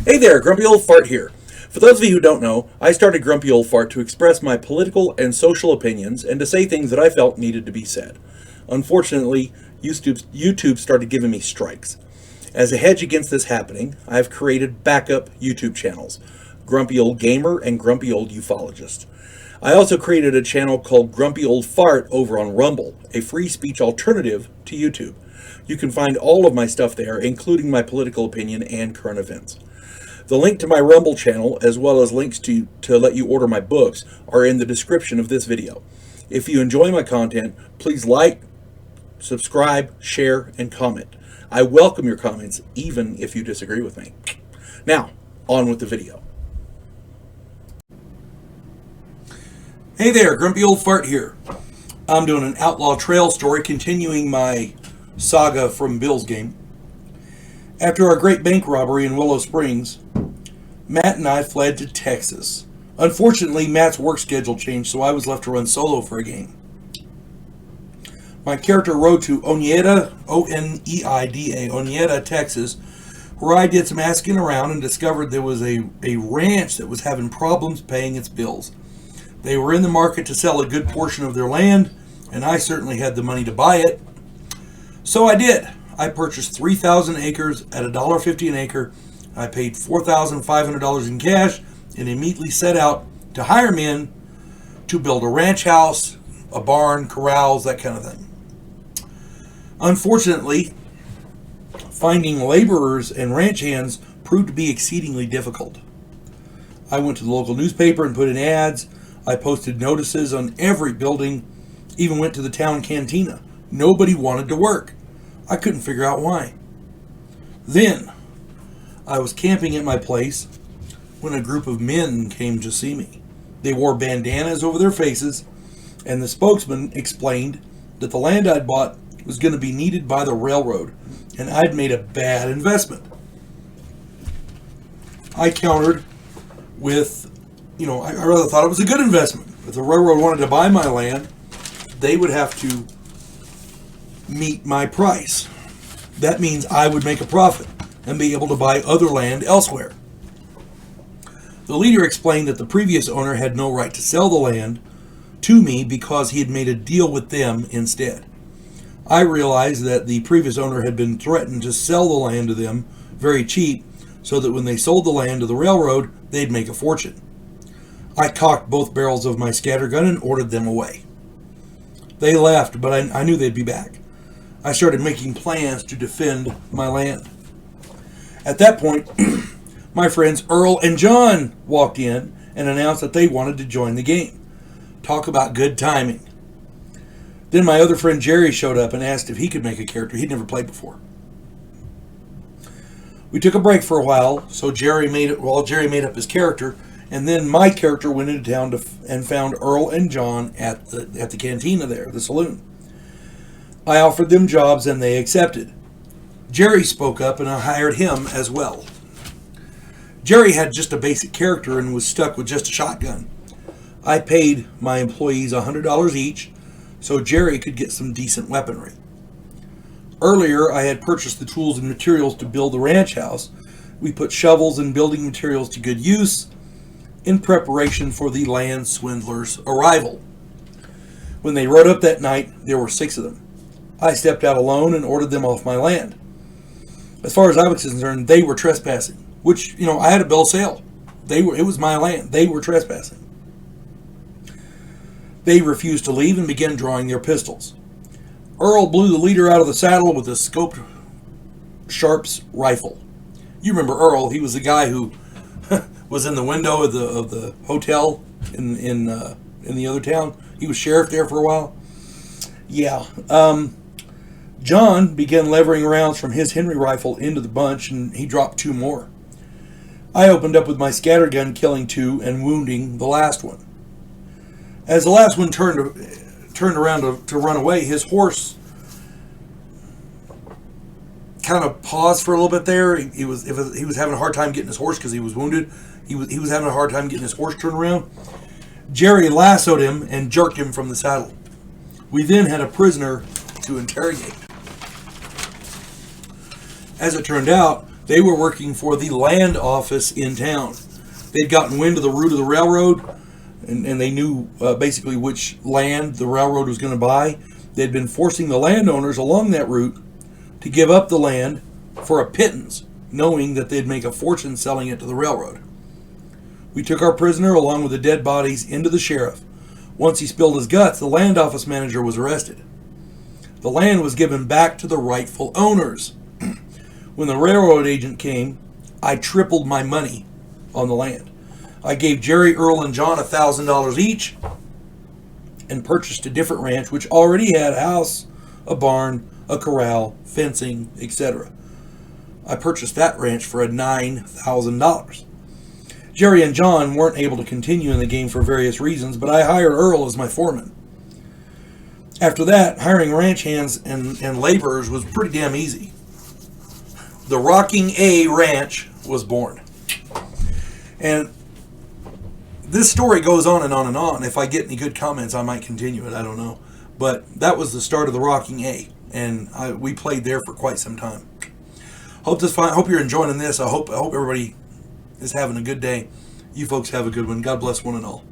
Hey there, Grumpy Old Fart here. For those of you who don't know, I started Grumpy Old Fart to express my political and social opinions and to say things that I felt needed to be said. Unfortunately, YouTube started giving me strikes. As a hedge against this happening, I've created backup YouTube channels, Grumpy Old Gamer and Grumpy Old Ufologist. I also created a channel called Grumpy Old Fart over on Rumble, a free speech alternative to YouTube. You can find all of my stuff there, including my political opinion and current events. The link to my Rumble channel, as well as links to let you order my books, are in the description of this video. If you enjoy my content, please like, subscribe, share, and comment. I welcome your comments, even if you disagree with me. Now, on with the video. Hey there, Grumpy Old Fart here. I'm doing an Outlaw Trail story, continuing my saga from Bill's game. After our great bank robbery in Willow Springs, Matt and I fled to Texas. Unfortunately, Matt's work schedule changed, so I was left to run solo for a game. My character rode to Oneida, O-N-E-I-D-A, Oneida, Texas, where I did some asking around and discovered there was a ranch that was having problems paying its bills. They were in the market to sell a good portion of their land, and I certainly had the money to buy it. So I did. I purchased 3,000 acres at $1.50 an acre. I paid $4,500 in cash and immediately set out to hire men to build a ranch house, a barn, corrals, that kind of thing. Unfortunately, finding laborers and ranch hands proved to be exceedingly difficult. I went to the local newspaper and put in ads. I posted notices on every building, even went to the town cantina. Nobody wanted to work. I couldn't figure out why. Then, I was camping at my place when a group of men came to see me. They wore bandanas over their faces, and the spokesman explained that the land I'd bought was going to be needed by the railroad, and I'd made a bad investment. I countered with, I rather thought it was a good investment. If the railroad wanted to buy my land, they would have to meet my price. That means I would make a profit and be able to buy other land elsewhere. The leader explained that the previous owner had no right to sell the land to me because he had made a deal with them instead. I realized that the previous owner had been threatened to sell the land to them very cheap so that when they sold the land to the railroad, they'd make a fortune. I cocked both barrels of my scattergun and ordered them away. They left, but I knew they'd be back. I started making plans to defend my land. At that point, my friends Earl and John walked in and announced that they wanted to join the game. Talk about good timing. Then my other friend Jerry showed up and asked if he could make a character he'd never played before. We took a break for a while, so Jerry made up his character, and then my character went into town and found Earl and John at the cantina there, the saloon. I offered them jobs and they accepted. Jerry spoke up and I hired him as well. Jerry had just a basic character and was stuck with just a shotgun. I paid my employees $100 each so Jerry could get some decent weaponry. Earlier, I had purchased the tools and materials to build the ranch house. We put shovels and building materials to good use in preparation for the land swindlers' arrival. When they rode up that night, there were 6 of them. I stepped out alone and ordered them off my land. As far as I was concerned, they were trespassing, which, I had a bill of sale. It was my land. They were trespassing. They refused to leave and began drawing their pistols. Earl blew the leader out of the saddle with a scoped Sharps rifle. You remember Earl? He was the guy who was in the window of the hotel in the other town. He was sheriff there for a while. Yeah. John began levering rounds from his Henry rifle into the bunch, and he dropped 2 more. I opened up with my scattergun, killing 2 and wounding the last one. As the last one turned around to run away, his horse kind of paused for a little bit there. He was having a hard time getting his horse because he was wounded. He was having a hard time getting his horse turned around. Jerry lassoed him and jerked him from the saddle. We then had a prisoner to interrogate. As it turned out, They were working for the land office in town. They'd gotten wind of the route of the railroad, and they knew basically which land the railroad was going to buy. They'd been forcing the landowners along that route to give up the land for a pittance, knowing that they'd make a fortune selling it to the railroad. We took our prisoner along with the dead bodies into the sheriff. Once he spilled his guts, the land office manager was arrested. The land was given back to the rightful owners. When the railroad agent came, I tripled my money on the land. I gave Jerry, Earl, and John $1,000 each and purchased a different ranch which already had a house, a barn, a corral, fencing, etc. I purchased that ranch for $9,000. Jerry and John weren't able to continue in the game for various reasons, but I hired Earl as my foreman. After that, hiring ranch hands and laborers was pretty damn easy. The Rocking A Ranch was born. And this story goes on and on and on. If I get any good comments, I might continue it. I don't know. But that was the start of the Rocking A. And we played there for quite some time. Hope you're enjoying this. I hope everybody is having a good day. You folks have a good one. God bless one and all.